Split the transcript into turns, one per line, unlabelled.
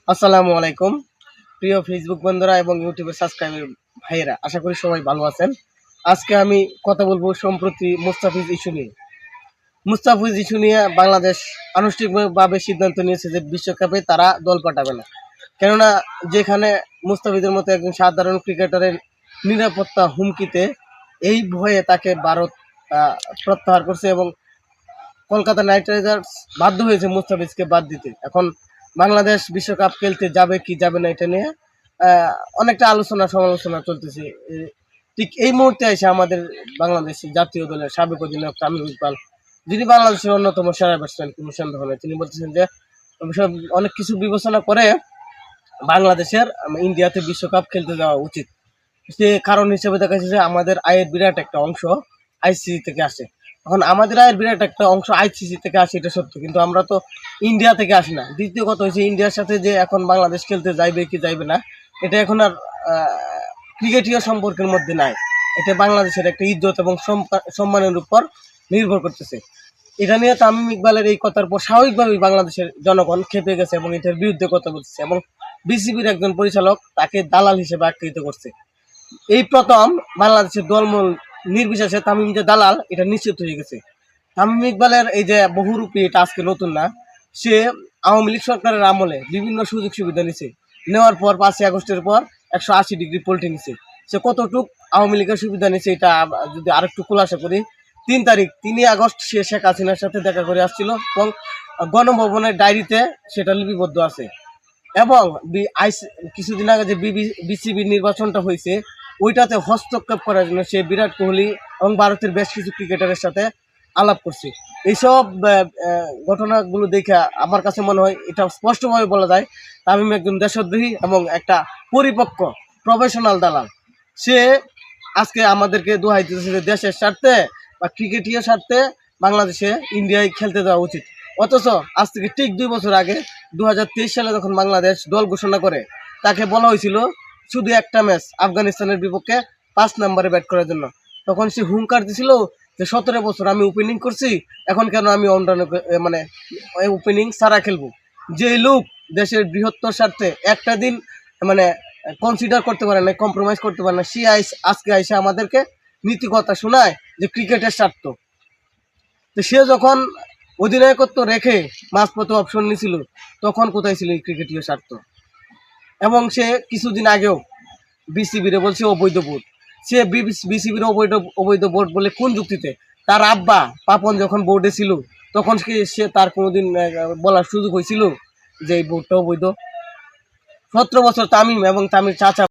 আসসালামু আলাইকুম প্রিয় ফেসবুক বন্ধুরা এবং ইউটিউবের সাবস্ক্রাইবার ভাইয়েরা, আশা করি সবাই ভালো আছেন। আজকে আমি কথা বলবো সম্প্রতি মুস্তাফিজ ইস্যু নিয়ে বাংলাদেশ আনুষ্ঠানিকভাবে সিদ্ধান্ত নিয়েছে যে বিশ্বকাপে তারা দল পাঠাবে না। কেননা যেখানে মুস্তাফিজের মতো একজন সাধারণ ক্রিকেটারের নিরাপত্তা হুমকিতে এই ভয়ে তাকে ভারত প্রত্যাহার করছে এবং কলকাতা নাইট রাইডার্স বাধ্য হয়েছে মুস্তাফিজকে বাদ দিতে। এখন বাংলাদেশ বিশ্বকাপ খেলতে যাবে কি যাবে না এটা নিয়ে অনেকটা আলোচনা সমালোচনা চলতেছে। ঠিক এই মুহূর্তে এসে আমাদের বাংলাদেশ জাতীয় দলের সাবেক অধিনায়ক তামিম ইকবাল, যিনি বাংলাদেশের অন্যতম সেরা ব্যাটসম্যান কোনো সন্দেহ নেই, তিনি বলতেছেন যে অনেক কিছু বিবেচনা করে বাংলাদেশের ইন্ডিয়াতে বিশ্বকাপ খেলতে যাওয়া উচিত। সে কারণ হিসেবে দেখা যাচ্ছে যে আমাদের আয়ের বিরাট একটা অংশ আইসিসি থেকে আসে। এখন আমাদের আয়ের বিরাট একটা অংশ আইসিসি থেকে আসে, এটা সত্য, কিন্তু আমরা তো ইন্ডিয়া থেকে আসি না। দ্বিতীয় কথা হচ্ছে ইন্ডিয়ার সাথে যে এখন বাংলাদেশ খেলতে যাইবে কি যাইবে না, এটা এখন আর ক্রিকেটীয় সম্পর্কের মধ্যে নাই। এটা বাংলাদেশের একটা ইজ্জত এবং সম্মানের উপর নির্ভর করতেছে। এটা নিয়ে তামিম ইকবালের এই কথার পর স্বাভাবিকভাবেই বাংলাদেশের জনগণ খেপে গেছে এবং এটার বিরুদ্ধে কথা বলতেছে এবং বিসিবির একজন পরিচালক তাকে দালাল হিসেবে আখ্যায়িত করছে। এই প্রথম বাংলাদেশের দলমূল নির্বিশেষে তামিম যে দালাল, এটা নিশ্চিত হয়ে গেছে। তামিম ইকবালের এই যে বহুরূপী, এটা আজকে নতুন না। সে আওয়ামী লীগ সরকারের আমলে বিভিন্ন সুযোগ সুবিধা নিছে, নেওয়ার পর 5ই আগস্টের পর 180 ডিগ্রি পল্টে নিছে। সে কতটুক আওয়ামী লীগের সুবিধা নিছে এটা যদি আরেকটু খোলাসা করি, 3 আগস্ট সে শেখ হাসিনার সাথে দেখা করে আসছিল এবং গণভবনের ডায়েরিতে সেটা লিপিবদ্ধ আছে। এবং কিছুদিন আগে যে বিসিবি নির্বাচনটা হয়েছে, ওইটাতে হস্তক্ষেপ করার জন্য সে বিরাট কোহলি এবং ভারতের বেশ কিছু ক্রিকেটারের সাথে আলাপ করছে। এইসব ঘটনাগুলো দেখে আমার কাছে মনে হয় এটা স্পষ্টভাবে বলা যায় তামিম একজন দেশদ্রোহী এবং একটা পরিপক্ক প্রফেশনাল দালাল। সে আজকে আমাদেরকে দোহাই দিতেছে যে দেশের স্বার্থে বা ক্রিকেটীয় স্বার্থে বাংলাদেশে ইন্ডিয়ায় খেলতে যাওয়া উচিত। অথচ আজ থেকে ঠিক 2 বছর আগে 2023 সালে যখন বাংলাদেশ দল ঘোষণা করে, তাকে বলা হয়েছিল শুধু একটা ম্যাচ আফগানিস্তানের বিপক্ষে 5 নম্বরে ব্যাট করার জন্য। তখন সে হুঙ্কার দিছিল যে 17 বছর আমি ওপেনিং করছি, এখন কেন আমি মানে ওপেনিং ছাড়া খেলবো। যে লোক দেশের বৃহত্তর স্বার্থে একটা দিন মানে কনসিডার করতে পারে না, কম্প্রোমাইজ করতে পারে না, সে আজকে আইসে আমাদেরকে নীতিকথা শোনায় যে ক্রিকেটের স্বার্থ। তো সে যখন অধিনায়কত্ব রেখে মাঝপথে অপশন নিয়েছিল, তখন কোথায় ছিল এই ক্রিকেটীয় স্বার্থ? এবং সে কিছুদিন আগেও বিসিবিরে বলছে অবৈধ ভোট। সে বিসিবির অবৈধ ভোট বলে কোন যুক্তিতে? তার আব্বা পাপন যখন বোর্ডে ছিল তখন সে তার কোনোদিন বলার সুযোগ হয়েছিল যে এই ভোটটা অবৈধ? 17 বছর তামিম এবং তামির চাচা